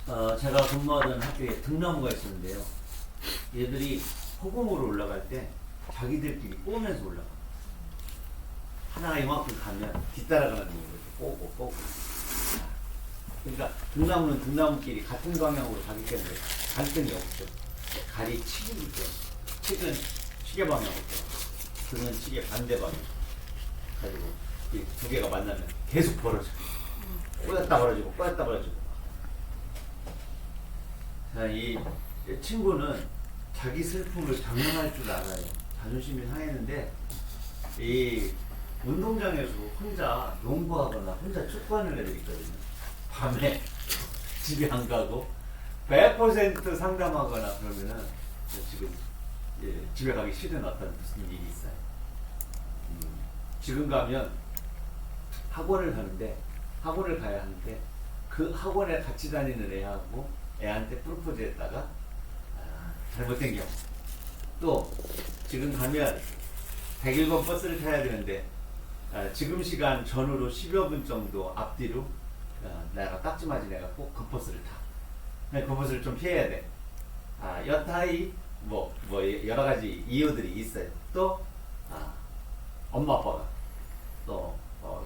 제가 근무하던 학교에 등나무가 있었는데요. 얘들이 허공으로 올라갈 때 자기들끼리 꼬면서 올라가. 하나가 이만큼 가면 뒤따라가는 거예요. 꼬고 꼬고. 그러니까 등나무는 등나무끼리 같은 방향으로 가기 때문에 갈등이 없죠. 갈이 치기이죠. 칙은 시계 방향으로, 등은 시계 반대 방향. 가지고 이 두 개가 만나면 계속 벌어져. 꼬였다 벌어지고 꼬였다 벌어지고. 자, 이 친구는 자기 슬픔을 장난할 줄 알아요. 자존심이 상했는데 이 운동장에서 혼자 농구하거나 혼자 축구하는 애들이 있거든요. 밤에 집에 안 가고 100% 상담하거나 그러면은 지금 집에 가기 싫은 어떤 무슨 일이 있어요. 지금 가면 학원을 가야 하는데 그 학원에 같이 다니는 애하고 애한테 프로포즈 했다가 잘못된 경우, 또 지금 가면 101번 버스를 타야 되는데 지금 시간 전후로 10여 분 정도 앞뒤로 내가 딱지 맞은 애가 꼭 그 버스를 타. 그 버스를 좀 피해야 돼. 여타이 뭐 여러 가지 이유들이 있어요. 또 엄마 아빠가 또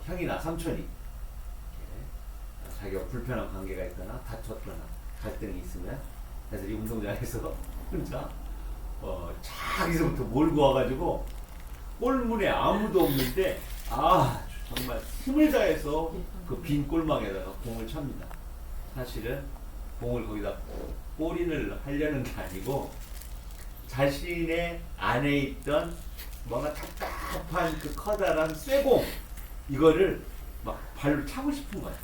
형이나 삼촌이 자기가 불편한 관계가 있거나 다쳤거나 갈등이 있으면 애들이 운동장에서 혼자 자기서부터 몰고 와가지고 골문에 아무도 없는데 정말 힘을 다해서 그 빈 골망에다가 공을 찹니다. 사실은 공을 거기다 골인을 하려는 게 아니고 자신의 안에 있던 뭔가 답답한 그 커다란 쇠공 이거를 막 발로 차고 싶은 거야.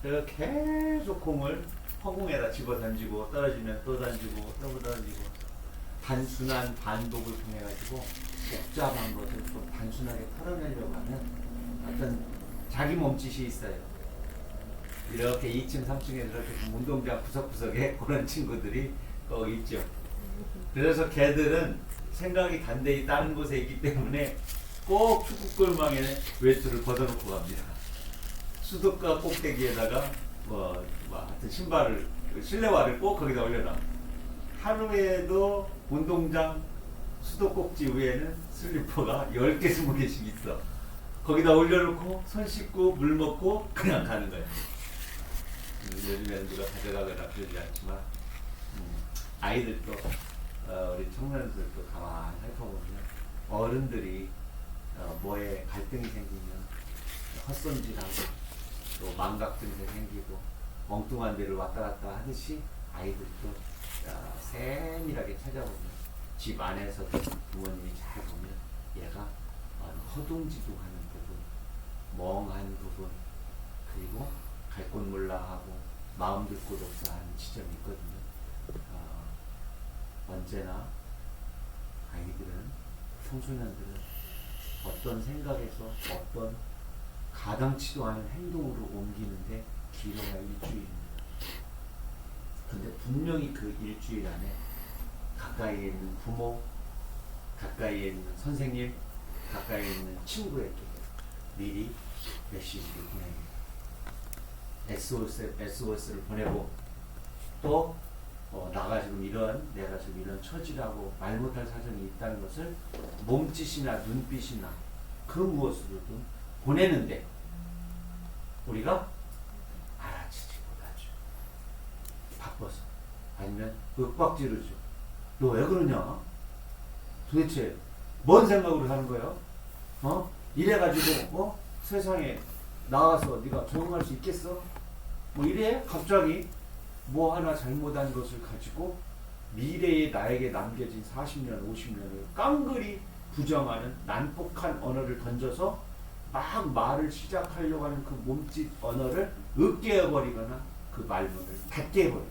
그래서 계속 공을 허공에다 집어 던지고 떨어지면 또 던지고 또 던지고 단순한 반복을 통해 가지고 복잡한 것을 좀 단순하게 털어내려고 하는 어떤 자기 몸짓이 있어요. 이렇게 2층, 3층에 이렇게 운동장 구석구석에 그런 친구들이 꼭 있죠. 그래서 걔들은 생각이 단단히 다른 곳에 있기 때문에 꼭 축구골망에 외투를 벗어놓고 갑니다. 수도가 꼭대기에다가 하여튼 신발을 실내화를 꼭 거기다 올려놔. 하루에도 운동장 수도꼭지 위에는 슬리퍼가 10개, 20개씩 있어. 거기다 올려놓고 손 씻고 물 먹고 그냥 가는 거야. 요즘에는 누가 가져가거나 그러지 않지만 아이들도 우리 청년들도 가만히 살펴보면 어른들이 뭐에 갈등이 생기면 헛손질하고 또 망각 증세 생기고 엉뚱한 데를 왔다 갔다 하듯이 아이들도 세밀하게 찾아보면 집 안에서도 부모님이 잘 보면 얘가 허둥지둥하는 부분, 멍한 부분, 그리고 갈 곳 몰라 하고 마음 들 곳 없어 하는 지점이 있거든요. 언제나 아이들은, 청소년들은 어떤 생각에서 어떤 가당치도 않은 행동으로 옮기는데 길어야 일주일입니다. 근데 분명히 그 일주일 안에 가까이에 있는 부모, 가까이에 있는 선생님, 가까이에 있는 친구에게 미리 메시지를 보내요. SOS를 보내고 또 내가 지금 이런 처지라고 말 못할 사정이 있다는 것을 몸짓이나 눈빛이나 그 무엇으로든 보내는데 우리가 알아채지 못하죠. 바빠서. 아니면 윽박지르죠. 너 왜 그러냐? 도대체 뭔 생각으로 사는 거야? 이래가지고 세상에 나와서 네가 적응할 수 있겠어? 뭐 이래? 갑자기 뭐 하나 잘못한 것을 가지고 미래에 나에게 남겨진 40년, 50년을 깡그리 부정하는 난폭한 언어를 던져서 막 말을 시작하려고 하는 그 몸짓 언어를 으깨어버리거나 그 말문을 닫게 해버려.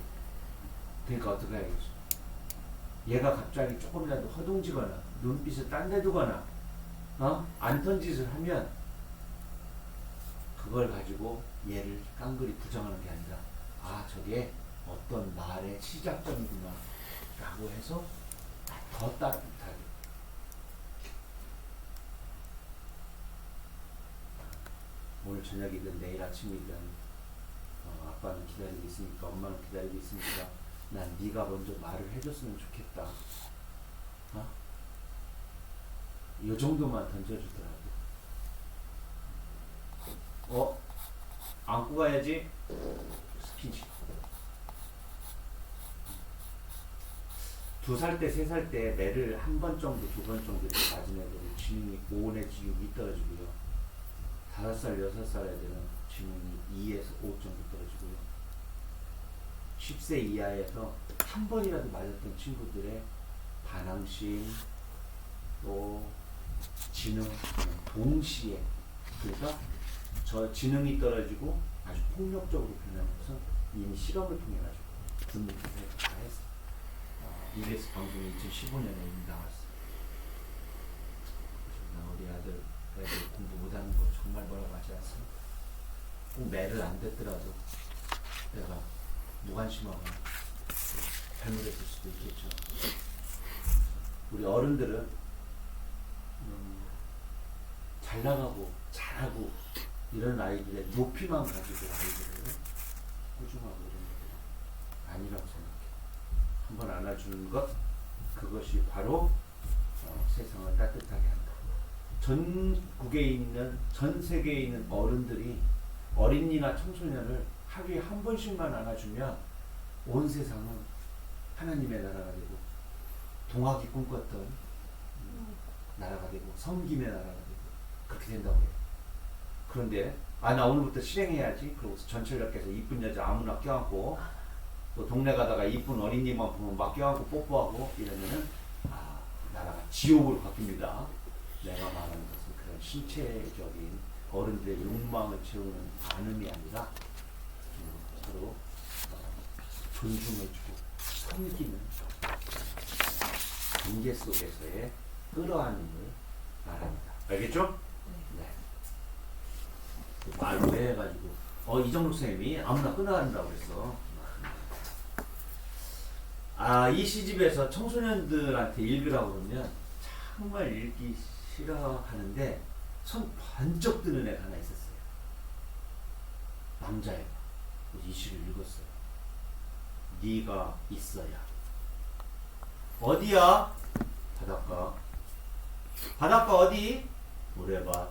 그러니까 어떻게 해야겠어? 얘가 갑자기 조금이라도 허둥지거나 눈빛을 딴 데 두거나 안턴 짓을 하면 그걸 가지고 얘를 깡그리 부정하는 게 아니라 저게 어떤 말의 시작점이구나 라고 해서 더 따뜻하게 오늘 저녁이든 내일 아침이든 아빠는 기다리고 있으니까 엄마는 기다리고 있으니까 난 네가 먼저 말을 해줬으면 좋겠다. 이 정도만 던져주더라고. 안고 가야지. 스킨십. 2살 때, 3살 때 매를 한 번 정도, 2번 정도 이렇게 맞은 애들은 지능이 5 내지 6이 떨어지고요. 5살, 6살 애들은 지능이 2에서 5 정도 떨어지고요. 10세 이하에서 한 번이라도 맞았던 친구들의 반항심, 또 지능, 동시에, 그래서 저 지능이 떨어지고 아주 폭력적으로 변하는 것은 이미 실험을 통해 가지고 분석을 다 했어요. EBS 방송이 2015년에 이미 나왔어요. 우리 애들 공부 못하는 거 정말 뭐라고 하지 않습니까? 꼭 매를 안 됐더라도 내가 무관심하거나 잘못했을 수도 있겠죠. 우리 어른들은 잘 나가고 잘하고 이런 아이들의 높이만 가지고 아이들을 꾸중하고 이런 게 아니라고 생각해요. 한번 안아주는 것, 그것이 바로 세상을 따뜻하게 한다. 전국에 있는, 전 세계에 있는 어른들이 어린이나 청소년을 하루에 한 번씩만 안아주면 온 세상은 하나님의 나라가 되고 동학이 꿈꿨던 나라가 되고 섬김의 나라가 되고 그렇게 된다고 해요. 그런데 나 오늘부터 실행해야지. 그러고서 전철역에서 이쁜 여자 아무나 껴안고 또 동네 가다가 이쁜 어린이만 보면 막 껴안고 뽀뽀하고 이러면은 나라가 지옥으로 바뀝니다. 내가 말하는 것은 그런 신체적인 어른들의 욕망을 채우는 반응이 아니라 서로 존중해주고 섬기는 관계 속에서의 끌어안음을 말합니다. 알겠죠? 네. 말로 해가지고 이정록 선생님이 아무나 끌어안는다고 그랬어. 이 시집에서 청소년들한테 읽으라고 그러면 정말 읽기 싫어하는데 손 번쩍 드는 애가 하나 있었어요. 남자애가. 이 시를 읽었어요. 네가 있어야. 어디야? 바닷가. 바닷가 어디? 모래밭.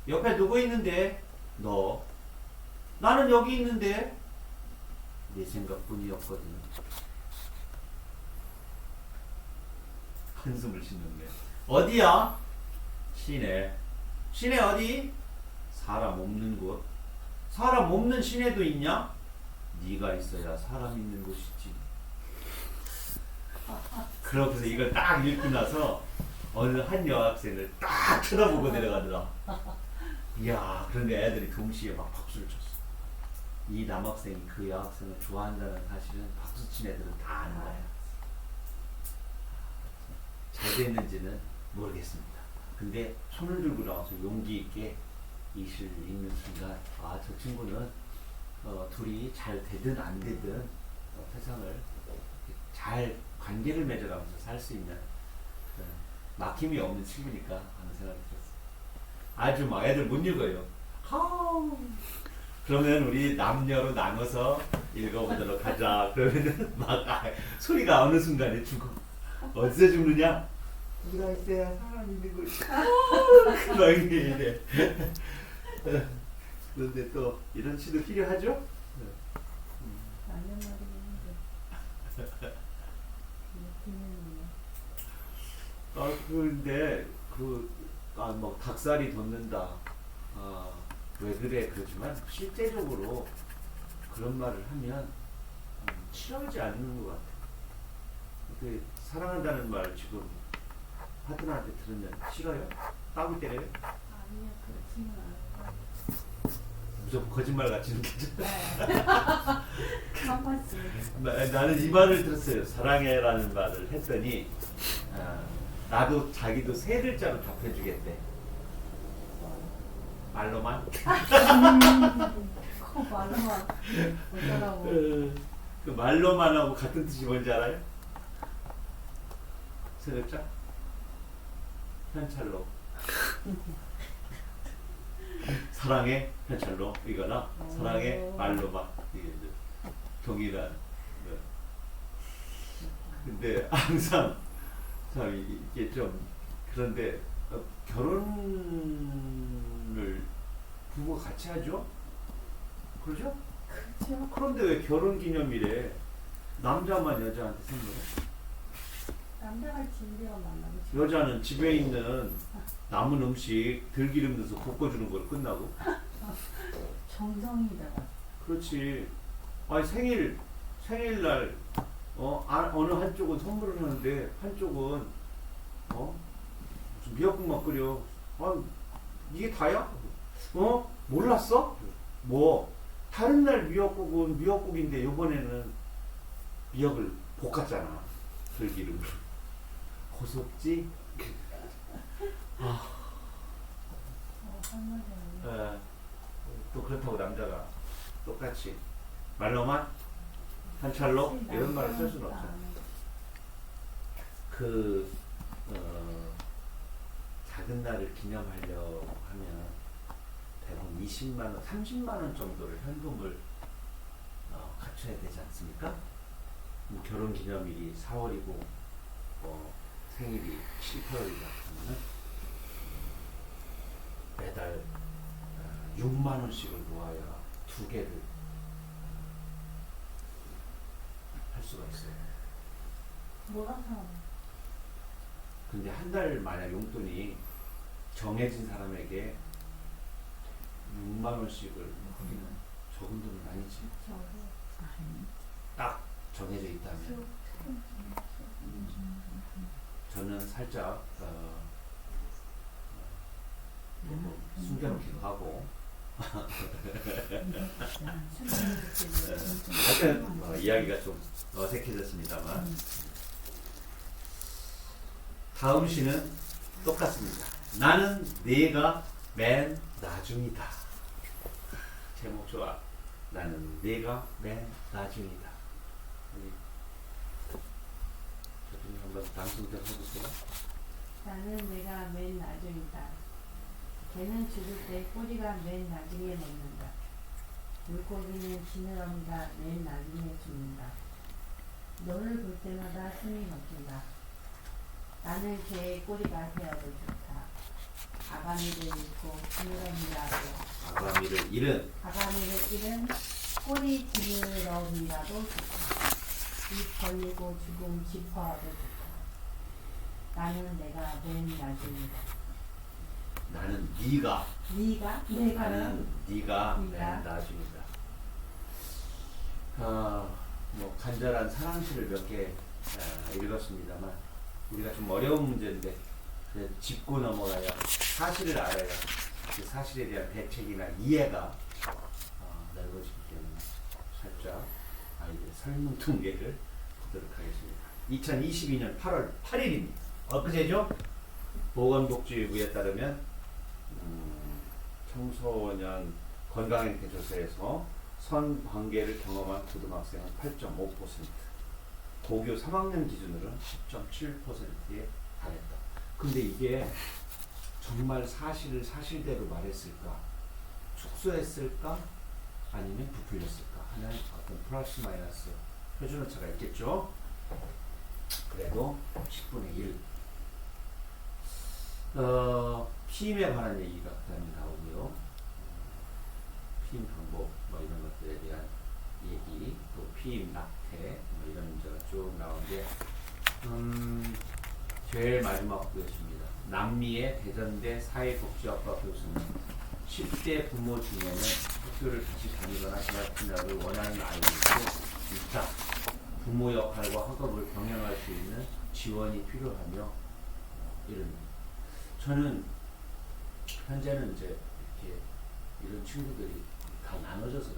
옆에 누구 있는데? 너. 나는 여기 있는데? 네 생각뿐이었거든. 한숨을 쉬는 거야. 어디야? 시내. 시내 어디? 사람 없는 곳. 사람 없는 시내도 있냐? 네가 있어야 사람 있는 곳이지. 그러고서 이걸 딱 읽고 나서 어느 한 여학생을 딱 쳐다보고 내려가더라. 이야, 그런데 애들이 동시에 막 박수를 쳤어. 이 남학생이 그 여학생을 좋아한다는 사실은 박수친 애들은 다 아는 거야. 잘 됐는지는 모르겠습니다. 근데 손을 들고 나와서 용기 있게 이 시를 읽는 순간 저 친구는 둘이 잘 되든 안 되든 세상을 잘 관계를 맺어가면서 살 수 있는 막힘이 없는 친구니까 하는 생각이 들었어요. 아주 막 애들 못 읽어요. 그러면 우리 남녀로 나눠서 읽어보도록 하자. 그러면은 막 소리가 어느 순간에 죽어. 어디서 죽느냐? 네가 있어야 사람 있는 거지. 막 이래. 그런데 또 이런 시도 필요하죠? 맞는 말이겠는데. 근데 뭐 닭살이 돋는다. 왜 그래 그러지만 실제적으로 그런 말을 하면 싫어하지 않는 것 같아. 그 사랑한다는 말 지금 파트너한테 들으면 싫어요? 따고 때려요? 아니요, 그렇지는 않아요. 무조건 거짓말 같이 느껴져. 깜빡이. 나는 이 말을 들었어요. 사랑해라는 말을 했더니 나도 자기도 3글자로 답해주겠대. 말로만? 말로만 어쩌라고. 그 말로만 하고 같은 뜻이 뭔지 알아요? 3글자? 현찰로. 사랑해 현찰로 이거나 사랑해 말로만. 이게 동일한. 네. 근데 항상 참 이게 좀 그런데 결혼을 부부가 같이 하죠? 그러죠? 그렇죠. 그런데 왜 결혼 기념일에 남자만 여자한테 선물해? 남자가 진대가 만나고 싶어. 여자는 집에 있는 남은 음식 들기름 넣어서 볶아주는 걸 끝나고. 정성이다가. 그렇지. 아니 생일날 어느 한쪽은 선물을 하는데 한쪽은 무슨 미역국만 끓여. 아 이게 다야? 몰랐어? 뭐 다른 날 미역국은 미역국인데 이번에는 미역을 볶았잖아. 들기름으로. 고속지? 한마디 아니야. 또 그렇다고 남자가 똑같이 말로만 한찰로 이런 말을 쓸 수는 없어. 작은 날을 기념하려고 하면 대부분 20만 원, 30만 원 정도를 현금을 갖춰야 되지 않습니까? 결혼 기념일이 4월이고 생일이 7, 8월이다 그러면 매달 6만 원씩을 모아야 두 개를 할 수가 있어요. 뭐라서? 근데 한 달 만약 용돈이 정해진 사람에게 6만 원씩을 하기는 적은 돈은 아니지. 딱 정해져 있다면. 저는 살짝 숨겨놓기도 하고 하여튼 이야기가 좀 어색해졌습니다만 다음 시는 똑같습니다. 나는 네가 맨 나중이다. 제목 좋아. 나는 네가 맨 나중이다. 저좀 한번 방송 좀 해보세요. 나는 내가 맨 나중이다. 개는 죽을 때 꼬리가 맨 나중에 먹는다. 물고기는 지느러미가 맨 나중에 죽는다. 너를 볼 때마다 숨이 멎긴다. 나는 개의 꼬리가 되어도 좋다. 아가미를 잃고 지느러미라도 아가미를 잃은 꼬리 지느러미라도 좋다. 입 벌리고 죽음 짚어라도 좋다. 나는 내가 맨 나중이다. 나는 네가 내가는 네가 맨 나중이다. 뭐 간절한 사랑시를 몇 개 읽었습니다만 우리가 좀 어려운 문제인데 짚고 넘어가야 사실을 알아야 그 사실에 대한 대책이나 이해가 넓어지기 때문에 살짝 아이들 설문 통계를 보도록 하겠습니다. 2022년 8월 8일입니다. 엊그제죠? 보건복지부에 따르면 청소년 건강행태 조사에서 성관계를 경험한 고등학생은 8.5%, 고교 3학년 기준으로는 10.7%에 달했다. 근데 이게 정말 사실을 사실대로 말했을까? 축소했을까? 아니면 부풀렸을까? 하는 어떤 플러스 마이너스 표준오차가 있겠죠? 그래도 10분의 1. 피임에 관한 얘기가 그다음에 나오고요. 피임 방법 뭐 이런 것들에 대한 얘기, 또 피임 낙태 뭐 이런 문제가 쭉 나오는데 제일 마지막 것입니다. 남미의 대전대 사회복지학과 교수는 10대 부모 중에는 학교를 다시 다니거나 재학생활을 원하는 아이들도 있다. 부모 역할과 학업을 병행할 수 있는 지원이 필요하며 이런. 저는 현재는 이제 이렇게 이런 친구들이 다 나눠져서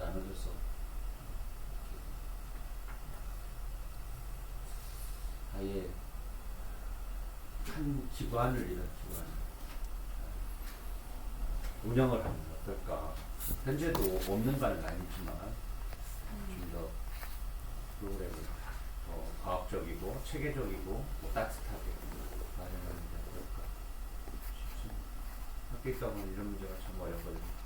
아예 한 기관을 이런 기관을 운영을 하면 어떨까. 현재도 없는 바는 아니지만 좀 더 프로그램을 더 과학적이고 체계적이고 뭐 따뜻하게 마련하는 게 어떨까 싶습니다. 학교 있다 보면 이런 문제가 참 어렵거든요.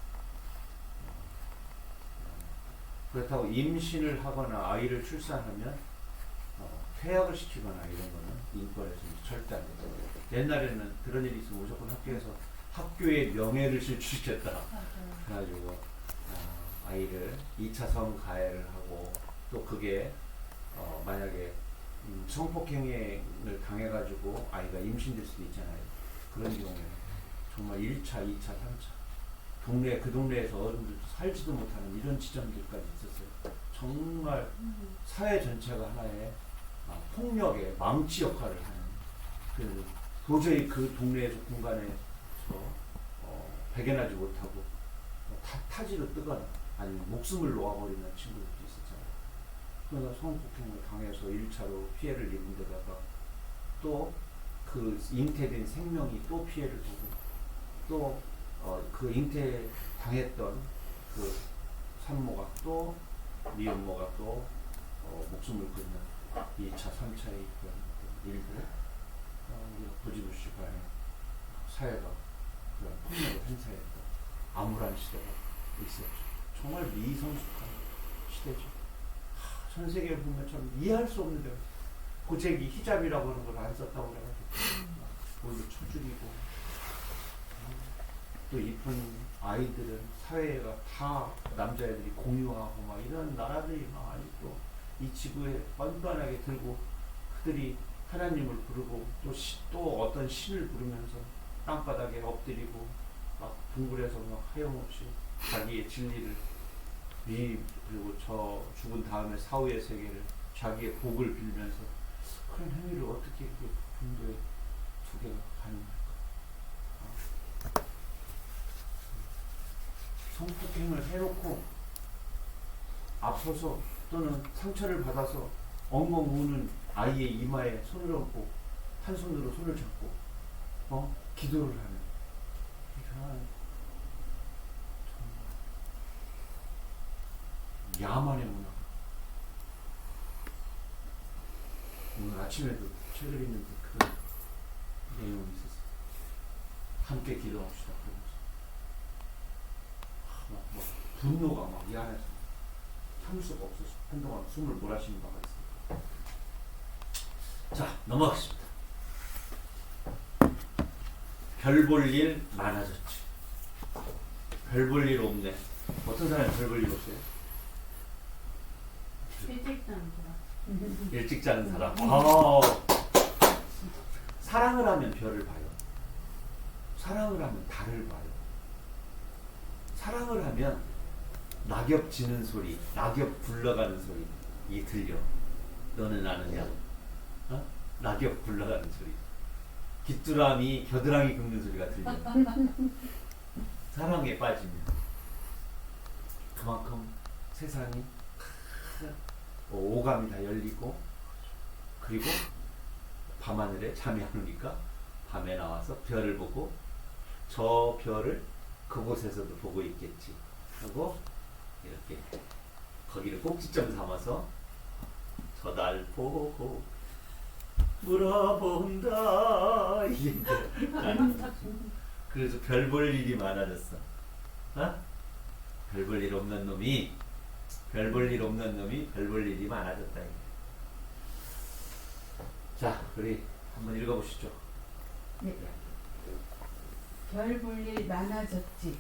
그렇다고 임신을 하거나 아이를 출산하면 퇴학을 시키거나 이런 거는 인권에서는 절대 안 된다. 옛날에는 그런 일이 있으면 무조건 학교에서 학교의 명예를 실추시켰다. 그래가지고 아이를 2차 성가해를 하고 또 그게 만약에 성폭행을 당해가지고 아이가 임신될 수도 있잖아요. 그런 경우에는 정말 1차, 2차, 3차 그 동네에서 어른들도 살지도 못하는 이런 지점들까지 있었어요. 정말 사회 전체가 하나의 폭력의 망치 역할을 하는 도저히 그 동네에서 공간에서 배견하지 못하고 타지로 뜨거나 아니면 목숨을 놓아버리는 친구들도 있었잖아요. 그러니까 성폭행을 당해서 1차로 피해를 입은 데다가 또 그 잉태된 생명이 또 피해를 보고 또 그 잉태 당했던 그 산모가 또 미혼모가 또 목숨을 끊는 2차, 3차의 그런 일들 우리가 부지불식 간에 사회가 그런 폭력을 행사했던 암울한 시대가 있었죠. 정말 미성숙한 시대죠. 전 세계에 보면 참 이해할 수 없는데 고재기 히잡이라고 하는 걸 안 썼다고 그래가지고 뭘로 쳐죽이고 또 이쁜 아이들은 사회가 다 남자애들이 공유하고 막 이런 나라들이 막 아직도 이 지구에 뻔뻔하게 들고 그들이 하나님을 부르고 또 어떤 신을 부르면서 땅바닥에 엎드리고 막 둥글에서 막 하염없이 자기의 진리를 그리고 저 죽은 다음에 사후의 세계를 자기의 복을 빌면서 그런 행위를 어떻게 그 분도에 두 개가 가능할까? 성폭행을 해놓고 아파서 또는 상처를 받아서 엉엉 우는 아이의 이마에 손을 얹고 한 손으로 손을 잡고 기도를 하는 이런 정말 야만의 문화가 오늘 아침에도 책을 읽는데 그런 내용이 있었어요. 함께 기도합시다. 막 분노가 막 이 안에서 참을 수가 없어서 한동안 숨을 몰아쉬는 바가 있습니다. 자, 넘어가겠습니다. 별 볼 일 많아졌지. 별 볼 일 없네. 어떤 사람이 별 볼 일 없어요? 일찍 자는 사람. 사랑을 하면 별을 봐요. 사랑을 하면 달을 봐요. 사랑을 하면 낙엽 지는 소리, 낙엽 굴러가는 소리 이게 들려. 너는 아느냐? 낙엽 굴러가는 소리, 귀뚜라미 겨드랑이 긁는 소리가 들려. 사랑에 빠지면 그만큼 세상이 오감이 다 열리고 그리고 밤하늘에 잠이 안 오니까 밤에 나와서 별을 보고 저 별을 그곳에서도 보고 있겠지 하고 이렇게 거기를 꼭지점 삼아서 저 날 보고 물어본다 이게 그래서 별 볼 일이 많아졌어. 별 볼 일 없는 놈이 별 볼 일 일이 많아졌다. 자, 우리 한번 읽어보시죠. 네. 별 볼 일 많아졌지.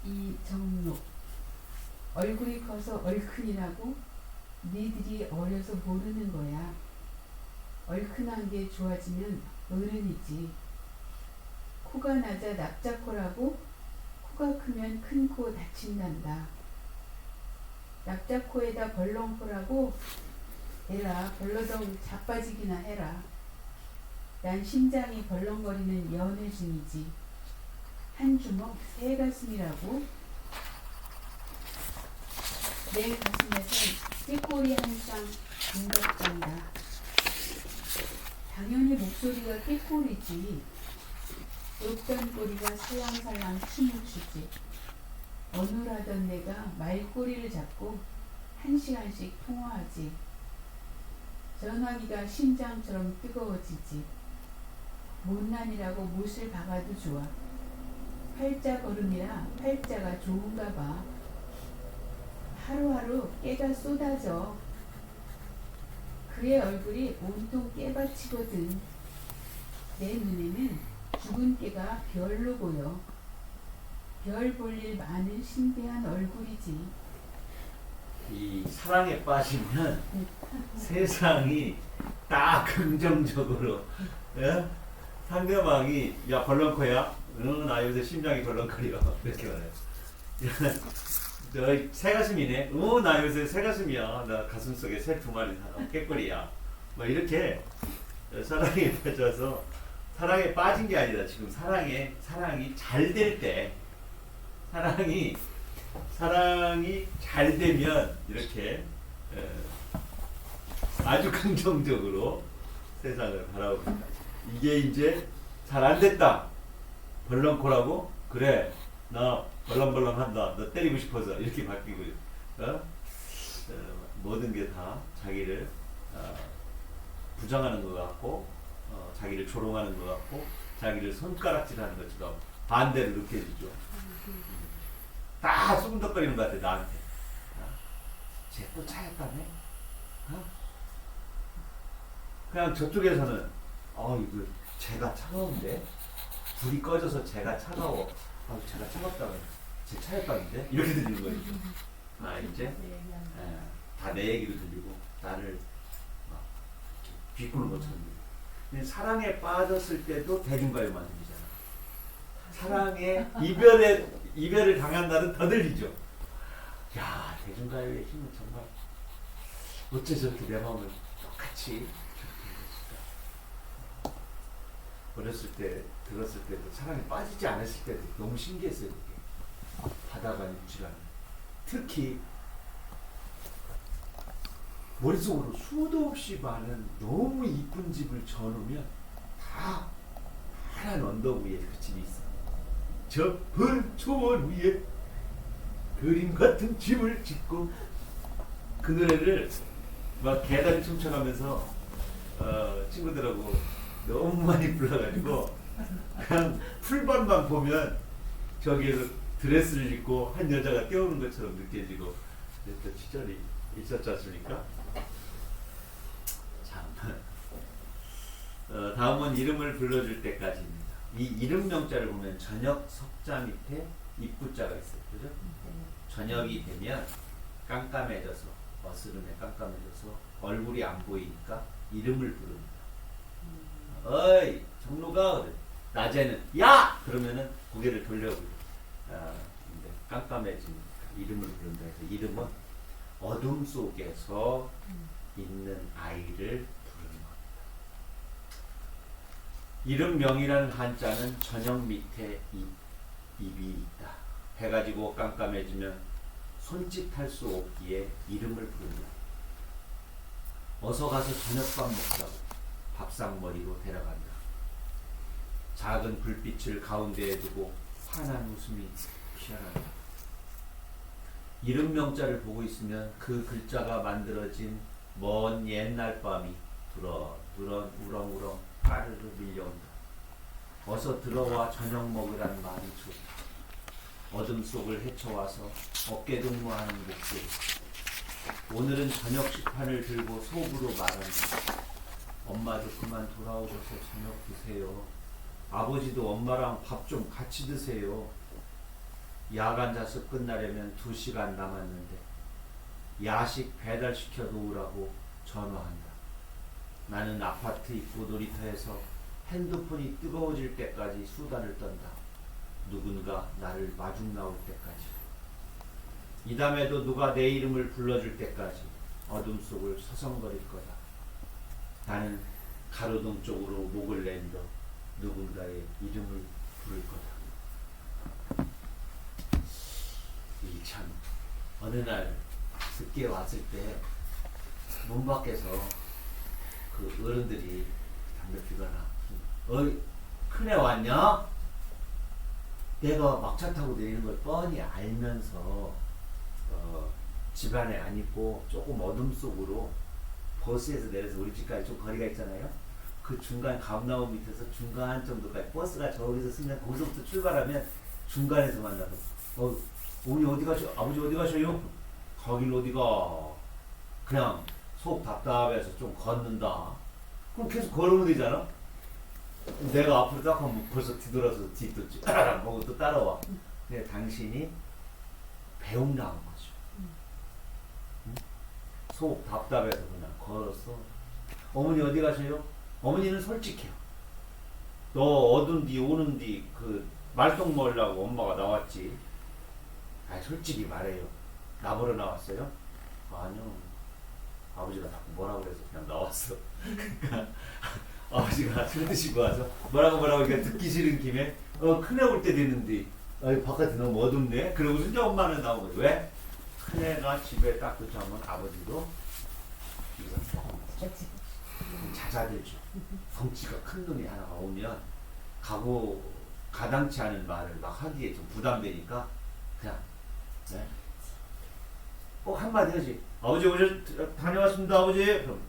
이정록. 얼굴이 커서 얼큰이라고 니들이 어려서 모르는 거야. 얼큰한 게 좋아지면 어른이지. 코가 낮아 납작코라고 코가 크면 큰 코 다친단다. 납작코에다 벌렁코라고 해라. 벌러덩 자빠지기나 해라. 난 심장이 벌렁거리는 연애중이지. 한 주먹 새 가슴이라고. 내 가슴에선 꾀꼬리 한 쌍 둥덕장다. 당연히 목소리가 꾀꼬리지. 없던 꼬리가 살랑살랑 춤을 추지. 어눌하던 내가 말꼬리를 잡고 1시간씩 통화하지. 전화기가 심장처럼 뜨거워지지. 못난이라고 못을 박아도 좋아. 팔자 걸음이라 팔자가 좋은가 봐. 하루하루 깨가 쏟아져. 그의 얼굴이 온통 깨받치거든. 내 눈에는 죽은 깨가 별로 보여. 별 볼 일 많은 신비한 얼굴이지. 이 사랑에 빠지면 세상이 딱 긍정적으로, 예? 상대방이 야 벌렁커야? 응, 나 요새 심장이 벌렁거려. 이렇게 말해요. 너 새가슴이네? 나 요새 새가슴이야. 나 가슴속에 새 두 마리 살아. 깨꼬리야. 뭐 이렇게 사랑에 빠져서, 사랑에 빠진 게 아니라 지금 사랑이 잘 될 때, 사랑이 잘 되면 이렇게 아주 긍정적으로 세상을 바라봅니다. 이게 이제 잘 안 됐다. 벌렁코라고? 그래. 나 벌렁벌렁 한다. 너 때리고 싶어서. 이렇게 바뀌고, 모든 게 다 자기를 부정하는 것 같고, 자기를 조롱하는 것 같고, 자기를 손가락질하는 것처럼 반대로 느껴지죠. 다 수근덕거리는 것 같아, 나한테. 쟤 또 차였다네? 그냥 저쪽에서는, 이거 쟤가 차가운데? 불이 꺼져서 쟤가 차가워. 쟤가 차갑다고. 쟤 차였다는데? 이렇게 들리는 거예요. 이제? 다 내 얘기로 들리고, 나를 막 비꾸는 것처럼 들리고. 사랑에 빠졌을 때도 대중가요만 들리잖아. 사랑에, 이별을 당한 날은 더 들리죠. 야, 대중가요의 힘은 정말 어째 저렇게 내 마음을 똑같이 저렇게 해줬을까. 어렸을 때 들었을 때도 사랑에 빠지지 않았을 때도 너무 신기했어요. 그게 바다가 육지라는. 특히 머릿속으로 수도 없이 많은 너무 이쁜 집을 져놓으면 다 파란 언덕 위에 그 집이 있어. 저 푸른 초원 위에 그림 같은 집을 짓고, 그 노래를 막 계단 춤춰가면서 친구들하고 너무 많이 불러가지고, 그냥 풀밭만 보면 저기에서 드레스를 입고 한 여자가 뛰어오는 것처럼 느껴지고 그랬던 시절이 있었지 않습니까? 참. 다음은 이름을 불러줄 때까지입니다. 이 이름 명자를 보면 저녁 석자 밑에 입구자가 있어요. 그죠? 저녁이 되면 깜깜해져서, 어스름에 깜깜해져서 얼굴이 안 보이니까 이름을 부릅니다. 어이 정로가. 낮에는 야! 그러면은 고개를 돌려보고, 근데 깜깜해지니까 이름을 부른다 해서, 이름은 어둠 속에서 있는 아이를 부르는 겁니다. 이름명이라는 한자는 저녁 밑에 입이 있다. 해가 지고 깜깜해지면 손짓할 수 없기에 이름을 부른다. 어서 가서 저녁밥 먹자고 밥상머리로 데려간다. 작은 불빛을 가운데에 두고 환한 웃음이 피어난다. 이름명자를 보고 있으면 그 글자가 만들어진 먼 옛날 밤이 두런두런 우렁우렁 까르르 밀려온다. 어서 들어와 저녁 먹으란 말이 좋다. 어둠 속을 헤쳐와서 어깨동무하는 목소리. 오늘은 저녁 식판을 들고 속으로 말한다. 엄마도 그만 돌아오셔서 저녁 드세요. 아버지도 엄마랑 밥 좀 같이 드세요. 야간 자습 끝나려면 2시간 남았는데 야식 배달시켜 놓으라고 전화한다. 나는 아파트 입구 놀이터에서 핸드폰이 뜨거워질 때까지 수다를 떤다. 누군가 나를 마중 나올 때까지. 이 다음에도 누가 내 이름을 불러줄 때까지 어둠 속을 서성거릴 거다. 나는 가로등 쪽으로 목을 내밀어 누군가의 이름을 부를 거다. 이 참, 어느 날 늦게 왔을 때 문 밖에서 그 어른들이 담배 피거나, 어이 큰애 왔냐? 내가 막차 타고 내리는 걸 뻔히 알면서 집안에 안 있고 조금 어둠 속으로 버스에서 내려서 우리 집까지 좀 거리가 있잖아요. 그 중간 감나무 밑에서 중간 정도까지 버스가 저기서 쓰면 거기서부터 출발하면 중간에서 만나서 어머니 어디 가셔? 아버지 어디 가셔요? 가긴 어디가. 그냥 속 답답해서 좀 걷는다. 그럼 계속 걸으면 되잖아. 내가 앞으로 딱 하면 벌써 뒤돌아서 뒤도 보고 또 따라와. 근데 당신이 배웅당한 거죠. 응? 속 답답해서 그냥 걸었어. 어머니 어디 가세요? 어머니는 솔직해요. 너 어둔 뒤 오는 뒤 그 말똥 먹으려고 엄마가 나왔지. 아 솔직히 말해요. 나보러 나왔어요? 아니요. 아버지가 자꾸 뭐라고 그래서 그냥 나왔어. 그러니까 아버지가 술 드시고 와서 뭐라고 그러니까 듣기 싫은 김에 큰애 올 때 됐는데 바깥에 너무 어둡네. 그러고 이제 엄마는 나오고 왜? 큰애가 집에 딱 도착하면 아버지도 이거 그렇지. 자자들죠. 덩치가 큰 놈이 하나가 오면 가당치 않은 말을 막 하기에 좀 부담되니까 그냥 네? 꼭 한마디 하지. 아버지 어제 다녀왔습니다 아버지. 그럼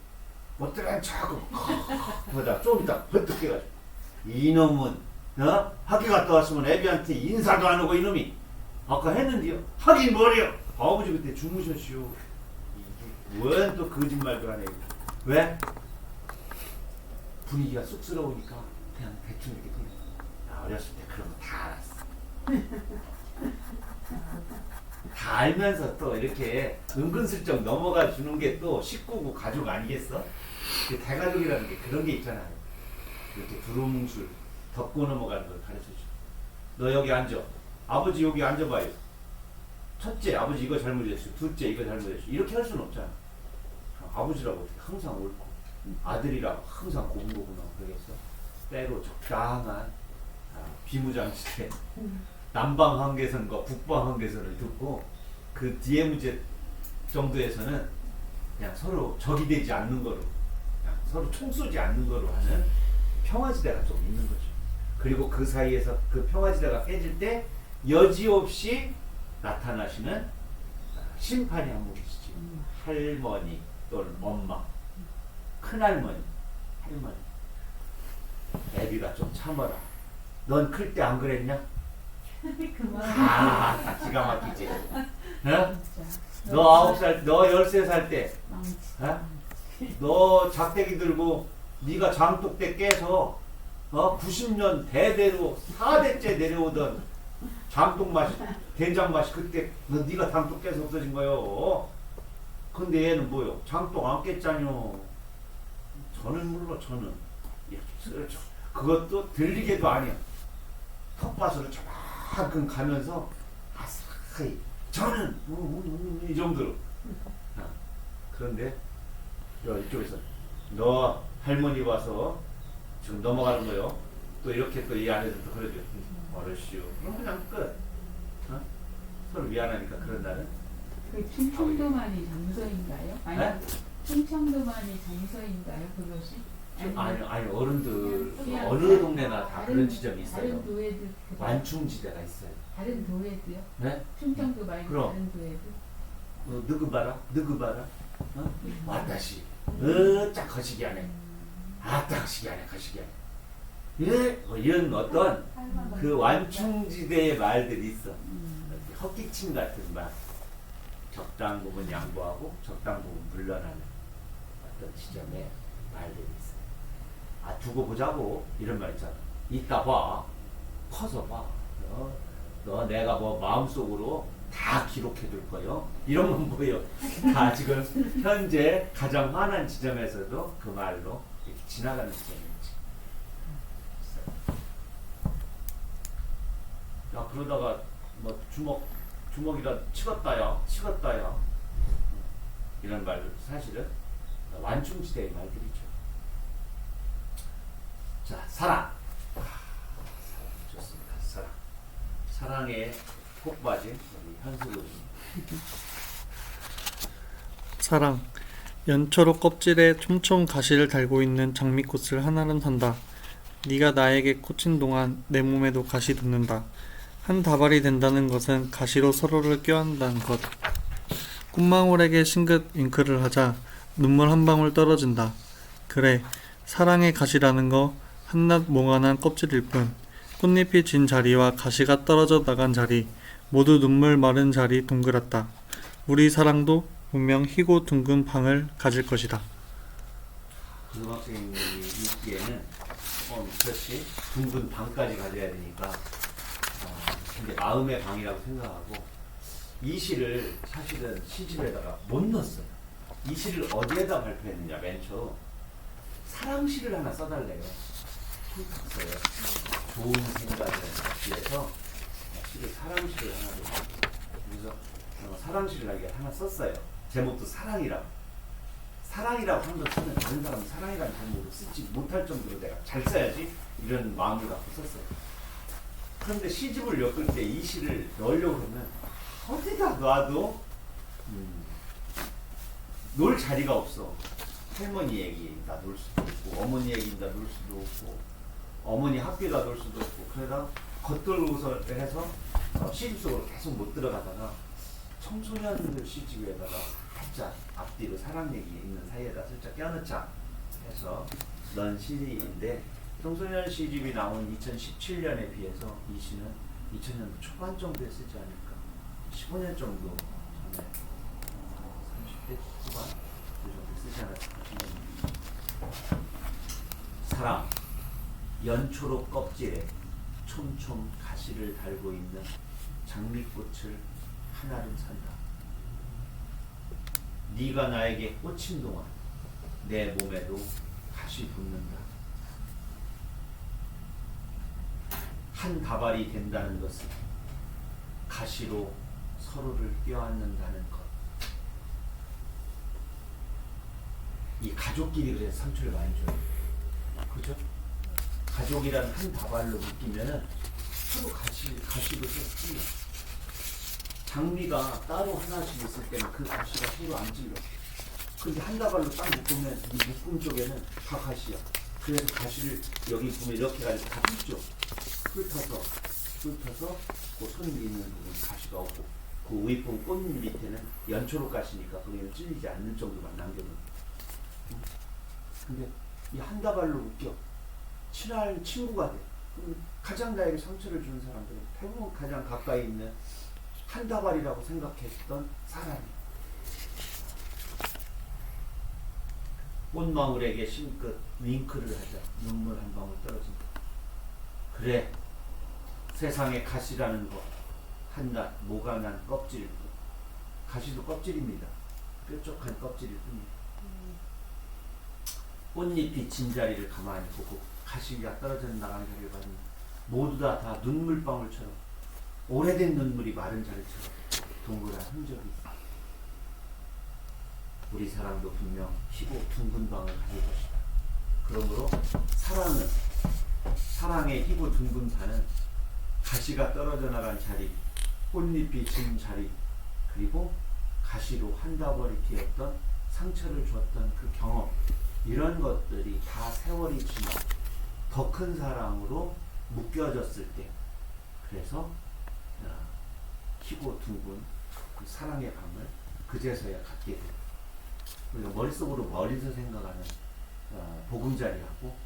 어떻게 자꾸 보다 좀 이따 버뜩 해가지고 이놈은 학교 갔다 왔으면 애비한테 인사도 안 하고 이놈이 아까 했는데요. 하긴 뭐래요. 아버지 그때 주무셨시오. 왜 또 거짓말도 안 해요. 왜? 분위기가 쑥스러우니까 그냥 대충 이렇게 돌려. 나 어렸을 때 그런 거 다 알았어. 다 알면서 또 이렇게 은근슬쩍 넘어가 주는 게 또 식구고 가족 아니겠어? 대가족이라는 게 그런 게 있잖아요. 이렇게 두루뭉술 덮고 넘어가는 걸 가르쳐줘. 너 여기 앉아. 아버지 여기 앉아봐요. 첫째, 아버지 이거 잘못했어. 둘째, 이거 잘못했어. 이렇게 할 수는 없잖아. 아버지라고 항상 옳고 아들이라고 항상 고분고분하고 그러겠어. 때로 적당한 비무장지대 남방 한계선과 북방 한계선을 듣고 그 뒤에 문제 정도에서는 그냥 서로 적이 되지 않는 거로 그냥 서로 총 쏘지 않는 거로 하는 평화지대가 좀 있는 거죠. 그리고 그 사이에서 그 평화지대가 깨질 때 여지없이 나타나시는 심판이 한 분 계시지. 할머니 또는 엄마, 큰할머니, 할머니. 애비가 좀 참아라. 넌 클 때 안 그랬냐? 다 기가 막히지. 어? 너 9살, 너 13살 때, 너 작대기 들고 네가 장독대 깨서 90년 대대로 4대째 내려오던 장독 맛이, 된장 맛이 그때 네가 장독 깨서 없어진 거요. 근데 얘는 뭐요? 장독 안 깼잖요. 저는 물론 저는 이렇게 슬쩍 그것도 들리게도 아니야. 텃밭으로 저만큼 가면서 아스라이 저는 이 정도로. 그런데 이쪽에서 너 할머니 와서 지금 넘어가는 거요. 또 이렇게 또 이 안에서 또 그러죠. 어르시오. 그럼 그냥 끝. 서로 미안하니까 그런 날은. 그 충청도만이 정서인가요? 아니 네? 충청도만이 정서인가요? 그것이? 아니 어른들 그냥 어느 동네나 다 그런 지점이 있어요. 다른 도에도 완충지대가 있어요. 다른 도에도요? 네? 충청도 말고 그럼. 다른 도에도? 누구 봐라. 왔다시. 짝 거시기 안해. 아따 거시기 안해. 예? 이런 어떤 그 완충지대의 말들이 있어. 헛기침 같은 말. 적당 부분 양보하고 적당 부분 물러나는 어떤 지점의 말들이 있어요. 두고 보자고 이런 말 있잖아. 이따 봐. 커서 봐. 너 내가 뭐 마음속으로 다 기록해 둘 거요. 이런 건 뭐예요? 다 지금 현재 가장 화난 지점에서도 그 말로 이렇게 지나가는 지점이지. 야 그러다가 뭐 주먹이라 치웠다야 이런 말들 사실은 완충지대의 말들이죠. 자 사랑. 좋습니다. 사랑에 콕 빠진 우리 현숙은. 사랑. 연초로 껍질에 촘촘 가시를 달고 있는 장미꽃을 한알은 산다. 네가 나에게 꽂힌 동안 내 몸에도 가시 돋는다. 한 다발이 된다는 것은 가시로 서로를 껴안는다는 것. 꽃망울에게 싱긋 윙크를 하자 눈물 한 방울 떨어진다. 그래, 사랑의 가시라는 거 한낱 몽환한 껍질일 뿐. 꽃잎이 진 자리와 가시가 떨어져 나간 자리, 모두 눈물 마른 자리 동그랗다. 우리 사랑도 분명 희고 둥근 방을 가질 것이다. 고등학생이 있기에는 그렇지 둥근 방까지 가져야 되니까 근데 마음의 방이라고 생각하고 이 시를 사실은 시집에다가 못 넣었어요. 이 시를 어디에다 발표했느냐 맨 처음 사랑시를 하나 써달래요. 탁서요. 좋은 생각을 위해서 시를 사랑시를 하나 넣었어요. 그래서 사랑시를 하나 썼어요. 제목도 사랑이라고. 사랑이라고 한번 쓰면 다른 사람은 사랑이라는 제목으로 쓰지 못할 정도로 내가 잘 써야지 이런 마음을 갖고 썼어요. 그런데 시집을 엮을 때 이 시를 넣으려고 그러면 어디다 놔도 놀 자리가 없어. 할머니 얘기다 놀 수도 없고 어머니 얘기다 놀 수도 없고 어머니 학교다 놀 수도 없고 그러다 겉돌고서 해서 시집 속으로 계속 못 들어가다가 청소년들 시집에다가 살짝 앞뒤로 사랑 얘기 있는 사이에다 살짝 껴넣자 해서 넣은 시인데 청소년 시집이 나온 2017년에 비해서 이 시는 2000년도 초반 정도에 쓰지 않을까 15년 정도 전에 30대 후반 그 정도에 쓰지 않았을까 싶습니다. 사랑 연초록 껍질에 촘촘 가시를 달고 있는 장미꽃을 하나름 산다. 네가 나에게 꽂힌 동안 내 몸에도 가시 붙는다. 한 다발이 된다는 것은 가시로 서로를 껴안는다는 것. 이 가족끼리 그래서 상처를 많이 줘요. 그죠? 가족이란 한 다발로 묶이면은 서로 가시로 껴. 장미가 따로 하나씩 있을 때는 그 가시가 서로 안 찔러. 근데 한 다발로 딱 묶으면 이 묶음 쪽에는 다 가시야. 그래서 가시를 여기 보면 이렇게 가지고 다 훑죠. 훑어서 그 손 있는 부분 가시가 없고 그 우익분 꽃 밑에는 연초록 가시니까 거기는 찔리지 않는 정도만 남겨놓은. 근데 이 한 다발로 묶여 친한 친구가 돼. 가장 나에게 상처를 주는 사람들은 대부분 가장 가까이 있는 한 다발이라고 생각했던 사람이. 꽃망울에게 심끝 윙크를 하자 눈물 한 방울 떨어진다. 그래 세상에 가시라는 것 한낱 모가 난 껍질일 뿐. 가시도 껍질입니다. 뾰족한 껍질일 뿐이에요. 꽃잎이 진 자리를 가만히 보고 가시가 떨어져 나가는 자리를 봐주면 모두 다 눈물방울처럼 오래된 눈물이 마른 자리처럼 동그란 흔적이 있어. 우리 사랑도 분명 희고 둥근 방을 가질 것이다. 그러므로 사랑의 희고 둥근 방은 가시가 떨어져 나간 자리, 꽃잎이 진 자리, 그리고 가시로 한다발이 되었던 상처를 주었던 그 경험, 이런 것들이 다 세월이 지나 더 큰 사랑으로 묶여졌을 때, 그래서 희고 둥근 그 사랑의 밤을 그제서야 갖게 돼요. 우리가 머릿속으로 멀리서 생각하는 보금자리하고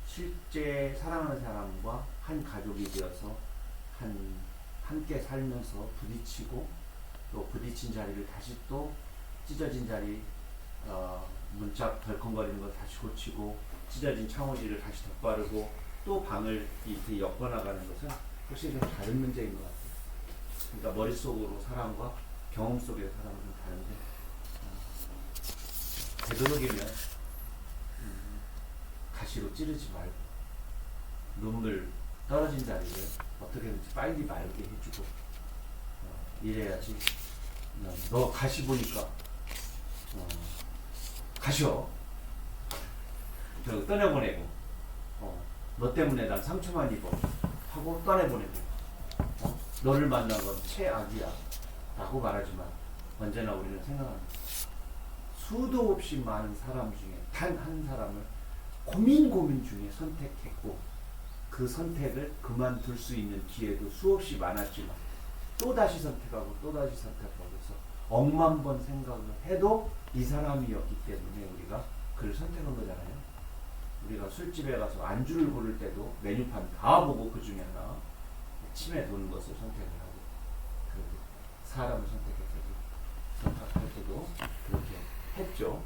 실제 사랑하는 사람과 한 가족이 되어서 함께 살면서 부딪히고 또 부딪힌 자리를 다시 또 찢어진 자리 문짝 덜컹거리는 걸 다시 고치고 찢어진 창호지를 다시 덧바르고 또 방을 이렇게 엮어나가는 것은 훨씬 좀 다른 문제인 것 같아요. 그러니까 머릿속으로 사람과 경험 속의 사람은 좀 다른데 되도록이면 가시로 찌르지 말고 눈물 떨어진 자리를 어떻게든지 빨리 말게 해주고 이래야지. 너 가시 보니까 가셔. 저 떠내보내고 너 때문에 난 상처만 입어 하고 떠내보내고 너를 만난 건 최악이야 라고 말하지만 언제나 우리는 생각합니다. 수도 없이 많은 사람 중에 단 한 사람을 고민 중에 선택했고 그 선택을 그만둘 수 있는 기회도 수없이 많았지만 또다시 선택하고 또다시 선택하고 해서 억만 번 생각을 해도 이 사람이었기 때문에 우리가 그를 선택한 거잖아요. 우리가 술집에 가서 안주를 고를 때도 메뉴판 다 보고 그 중에 하나 침에 도는 것을 선택을 하고 그 사람을 선택했어도 없죠.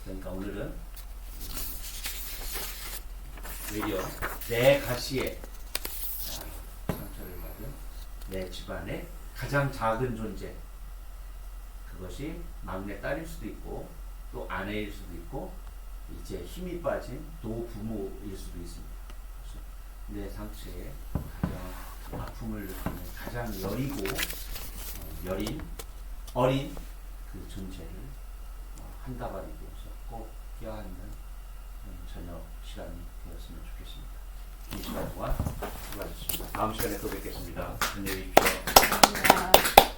그러니까 오늘은 외려 내 가시에 상처를 받은 내 집안의 가장 작은 존재, 그것이 막내딸일 수도 있고 또 아내일 수도 있고 이제 힘이 빠진 노부모일 수도 있습니다. 그래서 내 상처에 가장 아픔을 느끼는 가장 여리고 어린 그 존재를 한 다발이 되어서 꼭 껴안는 저녁 시간이 되었으면 좋겠습니다. 이 시간 동안 수고하셨습니다. 다음 시간에 또 뵙겠습니다. 안녕히 계십시오. 감사합니다.